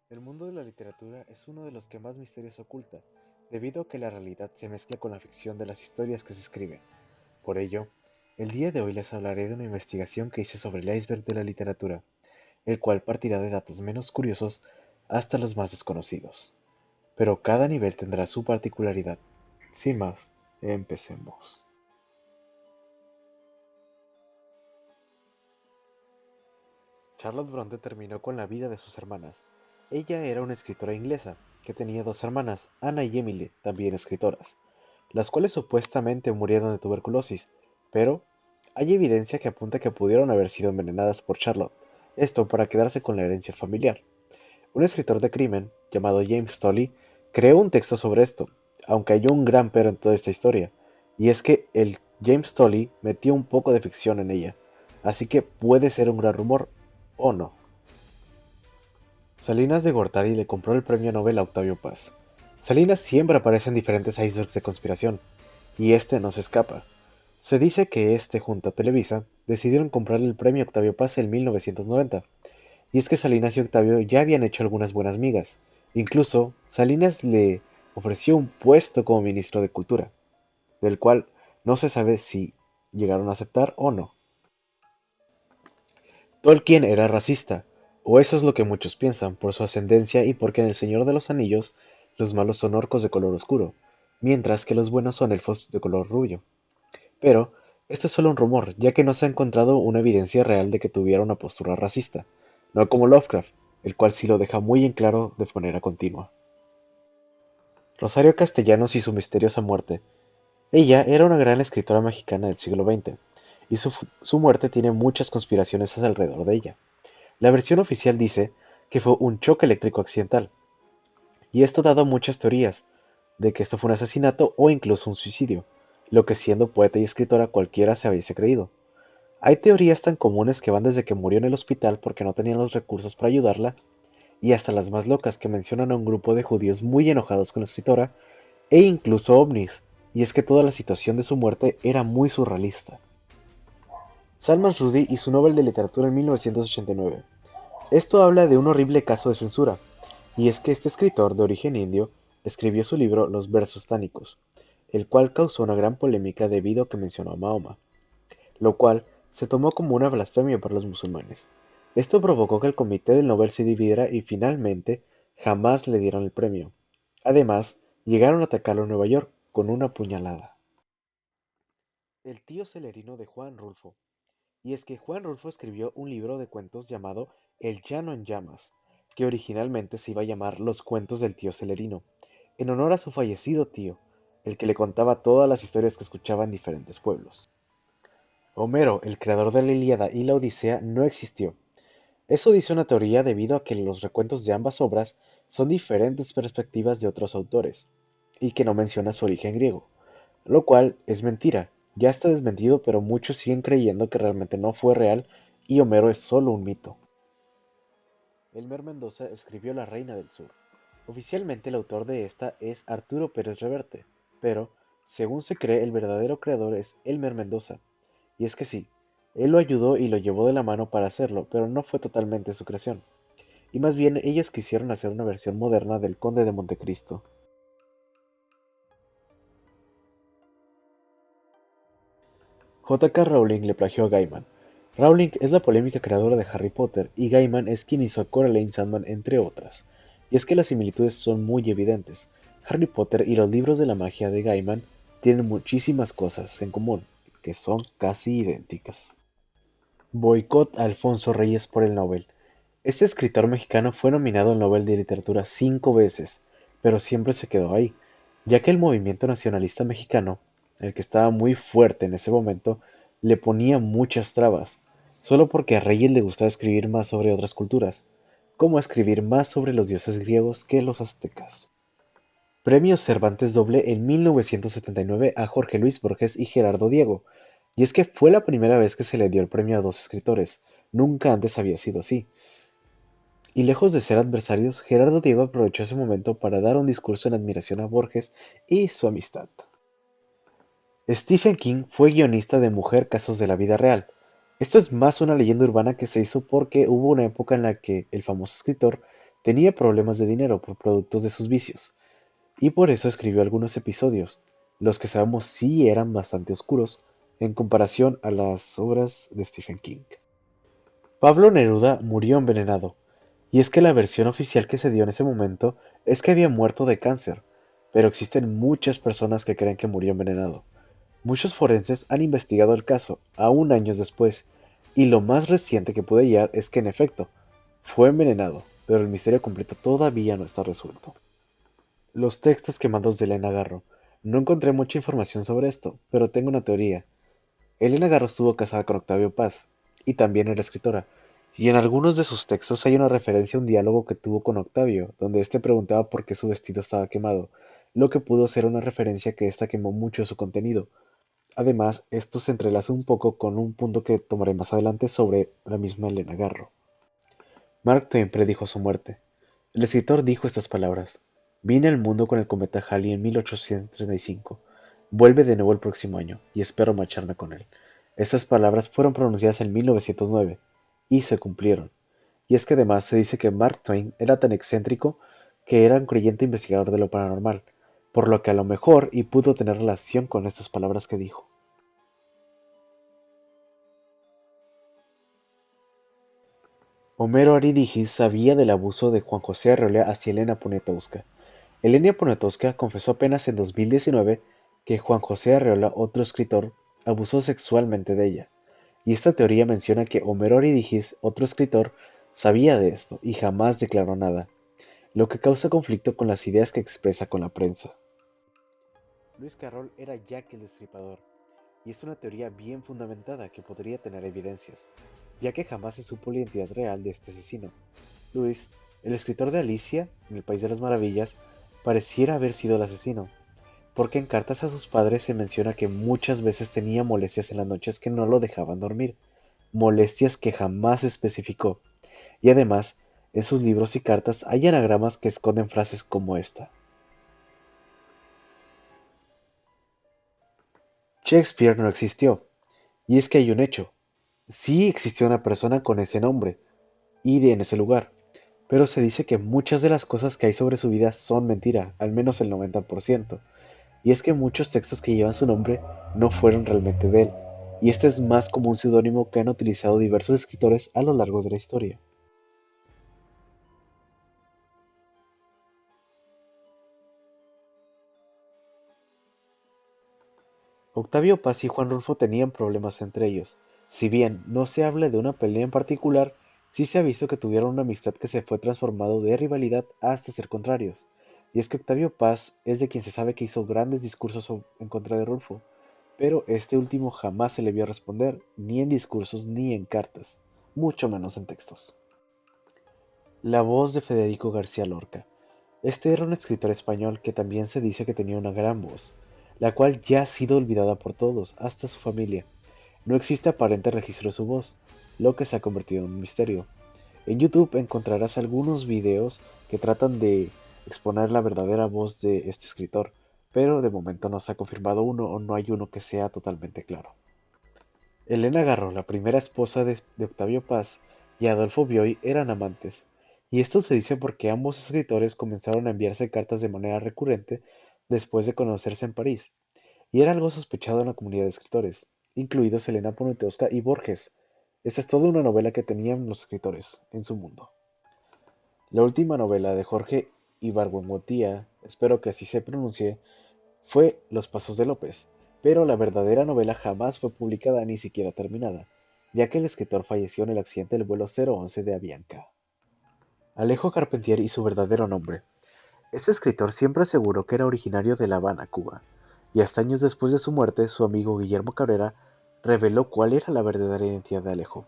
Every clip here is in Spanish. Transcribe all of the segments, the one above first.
El mundo de la literatura es uno de los que más misterios oculta, debido a que la realidad se mezcla con la ficción de las historias que se escriben. Por ello, el día de hoy les hablaré de una investigación que hice sobre el iceberg de la literatura, el cual partirá de datos menos curiosos hasta los más desconocidos. Pero cada nivel tendrá su particularidad. Sin más, empecemos. Charlotte Bronte terminó con la vida de sus hermanas. Ella era una escritora inglesa que tenía dos hermanas, Anna y Emily, también escritoras, las cuales supuestamente murieron de tuberculosis, pero hay evidencia que apunta que pudieron haber sido envenenadas por Charlotte, esto para quedarse con la herencia familiar. Un escritor de crimen, llamado James Tolley, creó un texto sobre esto, aunque hay un gran pero en toda esta historia, y es que el James Tolley metió un poco de ficción en ella, así que puede ser un gran rumor, o no. Salinas de Gortari le compró el premio Nobel a Octavio Paz. Salinas siempre aparece en diferentes icebergs de conspiración, y este no se escapa. Se dice que este junto a Televisa decidieron comprarle el premio Octavio Paz en 1990, y es que Salinas y Octavio ya habían hecho algunas buenas migas. Incluso Salinas le ofreció un puesto como ministro de Cultura, del cual no se sabe si llegaron a aceptar o no. Tolkien era racista, o eso es lo que muchos piensan, por su ascendencia y porque en El Señor de los Anillos los malos son orcos de color oscuro, mientras que los buenos son elfos de color rubio. Pero esto es solo un rumor, ya que no se ha encontrado una evidencia real de que tuviera una postura racista, no como Lovecraft, el cual sí lo deja muy en claro de manera continua. Rosario Castellanos y su misteriosa muerte. Ella era una gran escritora mexicana del siglo XX, y su muerte tiene muchas conspiraciones alrededor de ella. La versión oficial dice que fue un choque eléctrico accidental, y esto ha dado muchas teorías de que esto fue un asesinato o incluso un suicidio, lo que siendo poeta y escritora cualquiera se hubiese creído. Hay teorías tan comunes que van desde que murió en el hospital porque no tenían los recursos para ayudarla, y hasta las más locas que mencionan a un grupo de judíos muy enojados con la escritora, e incluso ovnis, y es que toda la situación de su muerte era muy surrealista. Salman Rushdie y su Nobel de Literatura en 1989. Esto habla de un horrible caso de censura, y es que este escritor de origen indio escribió su libro Los versos tánicos, el cual causó una gran polémica debido a que mencionó a Mahoma, lo cual se tomó como una blasfemia para los musulmanes. Esto provocó que el comité del Nobel se dividiera y finalmente jamás le dieron el premio. Además, llegaron a atacarlo en Nueva York con una puñalada. El tío celerino de Juan Rulfo. Y es que Juan Rulfo escribió un libro de cuentos llamado El llano en llamas, que originalmente se iba a llamar Los cuentos del tío Celerino, en honor a su fallecido tío, el que le contaba todas las historias que escuchaba en diferentes pueblos. Homero, el creador de la Ilíada y la Odisea, no existió. Eso dice una teoría debido a que los recuentos de ambas obras son diferentes perspectivas de otros autores, y que no menciona su origen griego, lo cual es mentira. Ya está desmentido, pero muchos siguen creyendo que realmente no fue real y Homero es solo un mito. Elmer Mendoza escribió La Reina del Sur. Oficialmente el autor de esta es Arturo Pérez Reverte, pero, según se cree, el verdadero creador es Elmer Mendoza. Y es que sí, él lo ayudó y lo llevó de la mano para hacerlo, pero no fue totalmente su creación. Y más bien ellos quisieron hacer una versión moderna del Conde de Montecristo. J. K. Rowling le plagió a Gaiman. Rowling es la polémica creadora de Harry Potter y Gaiman es quien hizo a Coraline Sandman entre otras. Y es que las similitudes son muy evidentes. Harry Potter y los libros de la magia de Gaiman tienen muchísimas cosas en común, que son casi idénticas. Boicot a Alfonso Reyes por el Nobel. Este escritor mexicano fue nominado al Nobel de Literatura 5 veces, pero siempre se quedó ahí, ya que el movimiento nacionalista mexicano, el que estaba muy fuerte en ese momento, le ponía muchas trabas, solo porque a Reyes le gustaba escribir más sobre otras culturas, como escribir más sobre los dioses griegos que los aztecas. Premio Cervantes doble en 1979 a Jorge Luis Borges y Gerardo Diego, y es que fue la primera vez que se le dio el premio a dos escritores, nunca antes había sido así. Y lejos de ser adversarios, Gerardo Diego aprovechó ese momento para dar un discurso en admiración a Borges y su amistad. Stephen King fue guionista de Mujer Casos de la Vida Real. Esto es más una leyenda urbana que se hizo porque hubo una época en la que el famoso escritor Tenía problemas de dinero por productos de sus vicios, y por eso escribió algunos episodios, los que sabemos sí eran bastante oscuros en comparación a las obras de Stephen King. Pablo Neruda murió envenenado, y es que la versión oficial que se dio en ese momento es que había muerto de cáncer, pero existen muchas personas que creen que murió envenenado. Muchos forenses han investigado el caso, aún años después, y lo más reciente que pude hallar es que en efecto, fue envenenado, pero el misterio completo todavía no está resuelto. Los textos quemados de Elena Garro. No encontré mucha información sobre esto, pero tengo una teoría. Elena Garro estuvo casada con Octavio Paz, y también era escritora, y en algunos de sus textos hay una referencia a un diálogo que tuvo con Octavio, donde éste preguntaba por qué su vestido estaba quemado, lo que pudo ser una referencia que ésta quemó mucho de su contenido. Además, esto se entrelaza un poco con un punto que tomaré más adelante sobre la misma Elena Garro. Mark Twain predijo su muerte. El escritor dijo estas palabras: "Vine al mundo con el cometa Halley en 1835. Vuelve de nuevo el próximo año, y espero marcharme con él". Estas palabras fueron pronunciadas en 1909, y se cumplieron. Y es que además se dice que Mark Twain era tan excéntrico que era un creyente investigador de lo paranormal, por lo que a lo mejor y pudo tener relación con estas palabras que dijo. Homero Aridijis sabía del abuso de Juan José Arreola hacia Elena Poniatowska. Elena Poniatowska confesó apenas en 2019 que Juan José Arreola, otro escritor, abusó sexualmente de ella. Y esta teoría menciona que Homero Aridijis, otro escritor, sabía de esto y jamás declaró nada, lo que causa conflicto con las ideas que expresa con la prensa. Luis Carroll era Jack el Destripador, y es una teoría bien fundamentada que podría tener evidencias, ya que jamás se supo la identidad real de este asesino. Luis, el escritor de Alicia, en el País de las Maravillas, pareciera haber sido el asesino, porque en cartas a sus padres se menciona que muchas veces tenía molestias en las noches que no lo dejaban dormir, molestias que jamás especificó, y además, en sus libros y cartas hay anagramas que esconden frases como esta: Shakespeare no existió, y es que hay un hecho. Sí existió una persona con ese nombre, en ese lugar, pero se dice que muchas de las cosas que hay sobre su vida son mentira, al menos el 90%, y es que muchos textos que llevan su nombre no fueron realmente de él, y este es más como un seudónimo que han utilizado diversos escritores a lo largo de la historia. Octavio Paz y Juan Rulfo tenían problemas entre ellos. Si bien no se habla de una pelea en particular, sí se ha visto que tuvieron una amistad que se fue transformando de rivalidad hasta ser contrarios. Y es que Octavio Paz es de quien se sabe que hizo grandes discursos en contra de Rulfo, pero este último jamás se le vio responder, ni en discursos ni en cartas, mucho menos en textos. La voz de Federico García Lorca. Este era un escritor español que también se dice que tenía una gran voz, la cual ya ha sido olvidada por todos, hasta su familia. No existe aparente registro de su voz, lo que se ha convertido en un misterio. En YouTube encontrarás algunos videos que tratan de exponer la verdadera voz de este escritor, pero de momento no se ha confirmado uno o no hay uno que sea totalmente claro. Elena Garro, la primera esposa de Octavio Paz, y Adolfo Bioy eran amantes, y esto se dice porque ambos escritores comenzaron a enviarse cartas de manera recurrente después de conocerse en París, y era algo sospechado en la comunidad de escritores, incluidos Elena Poniatowska y Borges. Esta es toda una novela que tenían los escritores en su mundo. La última novela de Jorge Ibargüengoitia, espero que así se pronuncie, fue Los Pasos de López, pero la verdadera novela jamás fue publicada ni siquiera terminada, ya que el escritor falleció en el accidente del vuelo 011 de Avianca. Alejo Carpentier y su verdadero nombre. Este escritor siempre aseguró que era originario de La Habana, Cuba, y hasta años después de su muerte, su amigo Guillermo Cabrera reveló cuál era la verdadera identidad de Alejo.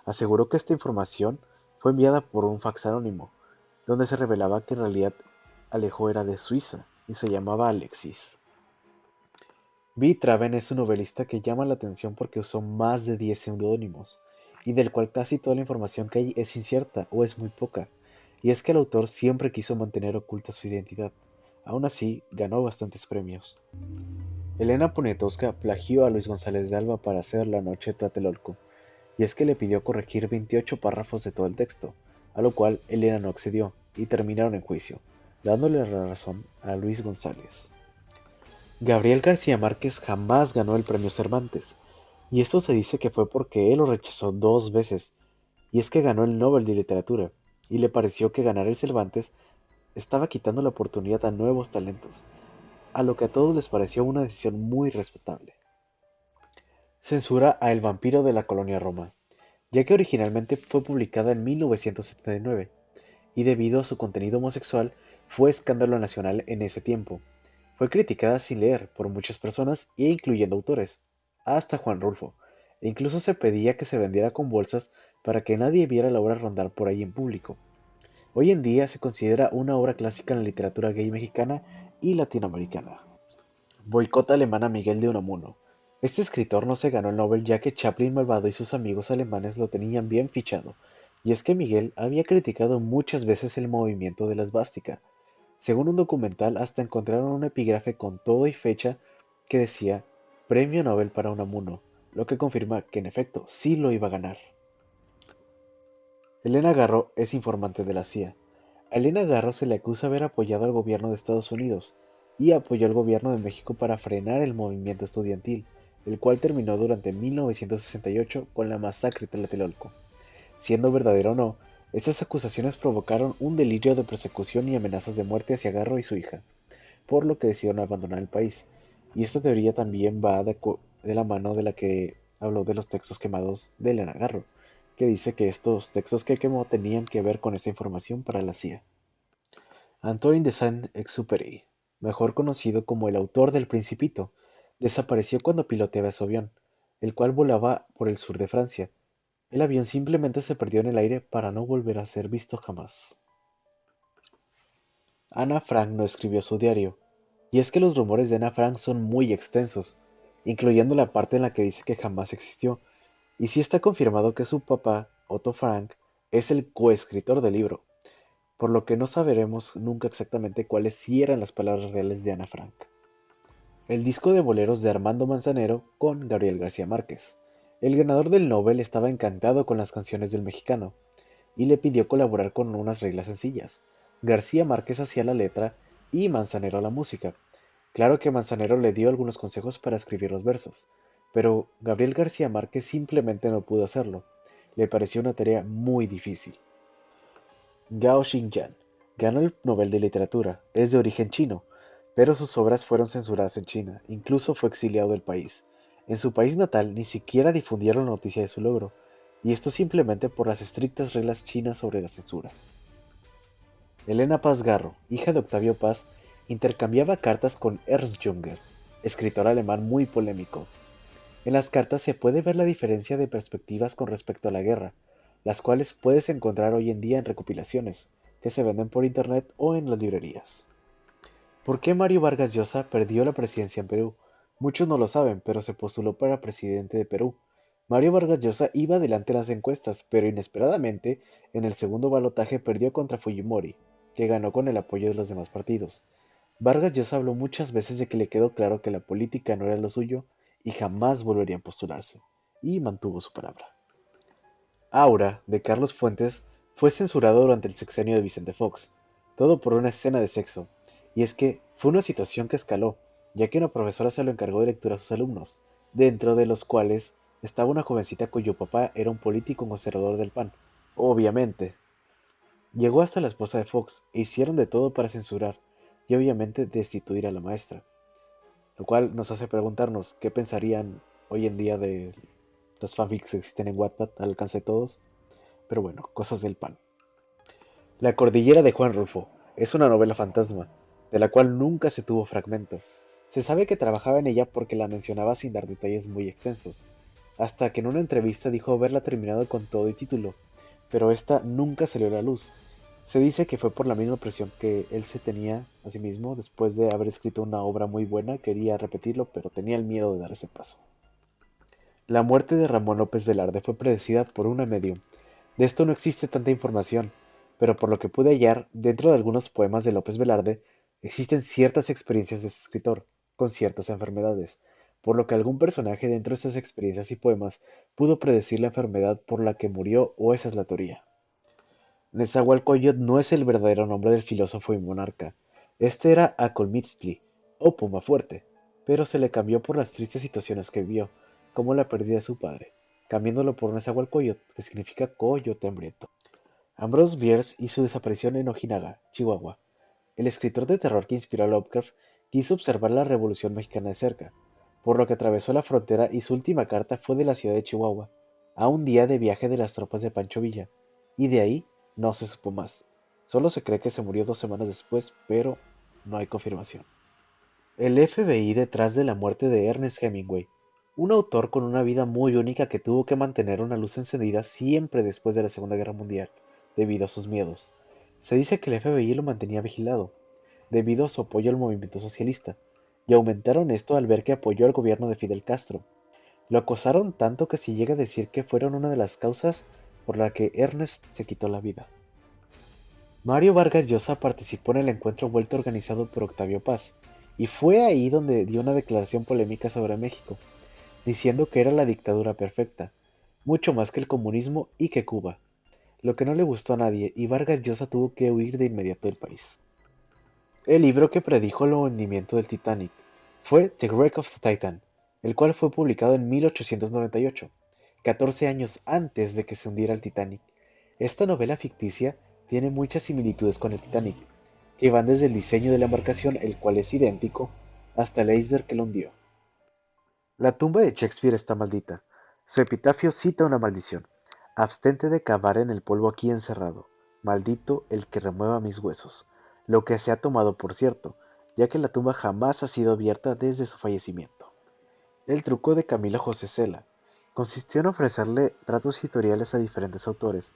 Aseguró que esta información fue enviada por un fax anónimo, donde se revelaba que en realidad Alejo era de Suiza y se llamaba Alexis. B. Traven es un novelista que llama la atención porque usó más de 10 seudónimos, y del cual casi toda la información que hay es incierta o es muy poca, y es que el autor siempre quiso mantener oculta su identidad. Aún así, ganó bastantes premios. Elena Poniatowska plagió a Luis González de Alba para hacer La Noche de Tlatelolco, y es que le pidió corregir 28 párrafos de todo el texto, a lo cual Elena no accedió y terminaron en juicio, dándole la razón a Luis González. Gabriel García Márquez jamás ganó el premio Cervantes, y esto se dice que fue porque él lo rechazó dos veces, y es que ganó el Nobel de Literatura, y le pareció que ganar el Cervantes estaba quitando la oportunidad a nuevos talentos, a lo que a todos les pareció una decisión muy respetable. Censura a El vampiro de la colonia Roma, ya que originalmente fue publicada en 1979, y debido a su contenido homosexual fue escándalo nacional en ese tiempo. Fue criticada sin leer por muchas personas e incluyendo autores, hasta Juan Rulfo, e incluso se pedía que se vendiera con bolsas para que nadie viera la obra rondar por ahí en público. Hoy en día se considera una obra clásica en la literatura gay mexicana y latinoamericana. Boicot alemán a Miguel de Unamuno. Este escritor no se ganó el Nobel ya que Chaplin malvado y sus amigos alemanes lo tenían bien fichado, y es que Miguel había criticado muchas veces el movimiento de la esvástica. Según un documental, hasta encontraron un epígrafe con todo y fecha que decía Premio Nobel para Unamuno, lo que confirma que en efecto sí lo iba a ganar. Elena Garro es informante de la CIA. A Elena Garro se le acusa haber apoyado al gobierno de Estados Unidos y apoyó al gobierno de México para frenar el movimiento estudiantil, el cual terminó durante 1968 con la masacre de Tlatelolco. Siendo verdadero o no, estas acusaciones provocaron un delirio de persecución y amenazas de muerte hacia Garro y su hija, por lo que decidieron abandonar el país. Y esta teoría también va de la mano de la que habló de los textos quemados de Elena Garro, que dice que estos textos que quemó tenían que ver con esa información para la CIA. Antoine de Saint-Exupéry, mejor conocido como el autor del Principito, desapareció cuando piloteaba su avión, el cual volaba por el sur de Francia. El avión simplemente se perdió en el aire para no volver a ser visto jamás. Ana Frank no escribió su diario, y es que los rumores de Ana Frank son muy extensos, incluyendo la parte en la que dice que jamás existió, y sí está confirmado que su papá, Otto Frank, es el coescritor del libro, por lo que no sabremos nunca exactamente cuáles sí eran las palabras reales de Ana Frank. El disco de boleros de Armando Manzanero con Gabriel García Márquez. El ganador del Nobel estaba encantado con las canciones del mexicano y le pidió colaborar con unas reglas sencillas. García Márquez hacía la letra y Manzanero la música. Claro que Manzanero le dio algunos consejos para escribir los versos, pero Gabriel García Márquez simplemente no pudo hacerlo. Le pareció una tarea muy difícil. Gao Xingyan ganó el Nobel de Literatura, es de origen chino, pero sus obras fueron censuradas en China, incluso fue exiliado del país. En su país natal ni siquiera difundieron la noticia de su logro, y esto simplemente por las estrictas reglas chinas sobre la censura. Elena Paz Garro, hija de Octavio Paz, intercambiaba cartas con Ernst Junger, escritor alemán muy polémico. En las cartas se puede ver la diferencia de perspectivas con respecto a la guerra, las cuales puedes encontrar hoy en día en recopilaciones, que se venden por internet o en las librerías. ¿Por qué Mario Vargas Llosa perdió la presidencia en Perú? Muchos no lo saben, pero se postuló para presidente de Perú. Mario Vargas Llosa iba adelante en las encuestas, pero inesperadamente, en el segundo balotaje perdió contra Fujimori, que ganó con el apoyo de los demás partidos. Vargas Llosa habló muchas veces de que le quedó claro que la política no era lo suyo y jamás volvería a postularse, y mantuvo su palabra. Aura, de Carlos Fuentes, fue censurado durante el sexenio de Vicente Fox, todo por una escena de sexo, y es que fue una situación que escaló, ya que una profesora se lo encargó de lectura a sus alumnos, dentro de los cuales estaba una jovencita cuyo papá era un político conservador del PAN. Obviamente, llegó hasta la esposa de Fox e hicieron de todo para censurar y obviamente destituir a la maestra, lo cual nos hace preguntarnos qué pensarían hoy en día de las fanfics que existen en Wattpad al alcance de todos. Pero bueno, cosas del pan. La cordillera de Juan Rulfo es una novela fantasma, de la cual nunca se tuvo fragmento. Se sabe que trabajaba en ella porque la mencionaba sin dar detalles muy extensos, hasta que en una entrevista dijo haberla terminado con todo y título, pero esta nunca salió a la luz. Se dice que fue por la misma presión que él se tenía a sí mismo después de haber escrito una obra muy buena, quería repetirlo, pero tenía el miedo de dar ese paso. La muerte de Ramón López Velarde fue predecida por una medium. De esto no existe tanta información, pero por lo que pude hallar, dentro de algunos poemas de López Velarde, existen ciertas experiencias de este escritor, con ciertas enfermedades, por lo que algún personaje dentro de esas experiencias y poemas pudo predecir la enfermedad por la que murió o esa es la teoría. Nezahualcóyotl no es el verdadero nombre del filósofo y monarca. Este era Acolmitztli, o Puma Fuerte, pero se le cambió por las tristes situaciones que vivió, como la pérdida de su padre, cambiándolo por Nezahualcóyotl, que significa coyote hambriento. Ambrose Bierce y su desaparición en Ojinaga, Chihuahua. El escritor de terror que inspiró a Lovecraft quiso observar la Revolución Mexicana de cerca, por lo que atravesó la frontera y su última carta fue de la ciudad de Chihuahua, a un día de viaje de las tropas de Pancho Villa, y de ahí no se supo más. Solo se cree que se murió 2 semanas después, pero no hay confirmación. El FBI detrás de la muerte de Ernest Hemingway, un autor con una vida muy única que tuvo que mantener una luz encendida siempre después de la Segunda Guerra Mundial, debido a sus miedos. Se dice que el FBI lo mantenía vigilado, debido a su apoyo al movimiento socialista, y aumentaron esto al ver que apoyó al gobierno de Fidel Castro. Lo acosaron tanto que se llega a decir que fueron una de las causas por la que Ernest se quitó la vida. Mario Vargas Llosa participó en el encuentro vuelto organizado por Octavio Paz, y fue ahí donde dio una declaración polémica sobre México, diciendo que era la dictadura perfecta, mucho más que el comunismo y que Cuba, lo que no le gustó a nadie, y Vargas Llosa tuvo que huir de inmediato del país. El libro que predijo el hundimiento del Titanic fue The Wreck of the Titan, el cual fue publicado en 1898, 14 años antes de que se hundiera el Titanic. Esta novela ficticia tiene muchas similitudes con el Titanic, que van desde el diseño de la embarcación, el cual es idéntico, hasta el iceberg que lo hundió. La tumba de Shakespeare está maldita. Su epitafio cita una maldición. Abstente de cavar en el polvo aquí encerrado. Maldito el que remueva mis huesos. Lo que se ha tomado por cierto, ya que la tumba jamás ha sido abierta desde su fallecimiento. El truco de Camila José Cela consistió en ofrecerle tratos editoriales a diferentes autores,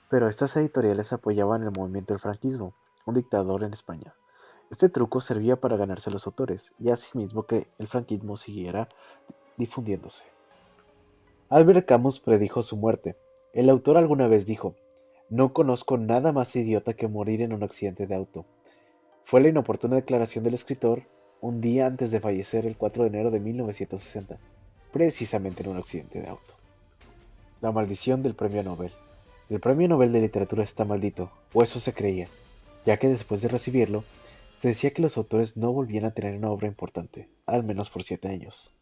pero estas editoriales apoyaban el movimiento del franquismo, un dictador en España. Este truco servía para ganarse a los autores y asimismo que el franquismo siguiera difundiéndose. Albert Camus predijo su muerte. El autor alguna vez dijo: "No conozco nada más idiota que morir en un accidente de auto". Fue la inoportuna declaración del escritor un día antes de fallecer el 4 de enero de 1960, precisamente en un accidente de auto. La maldición del premio Nobel. El premio Nobel de Literatura está maldito, o eso se creía, ya que después de recibirlo, se decía que los autores no volvían a tener una obra importante, al menos por 7 años.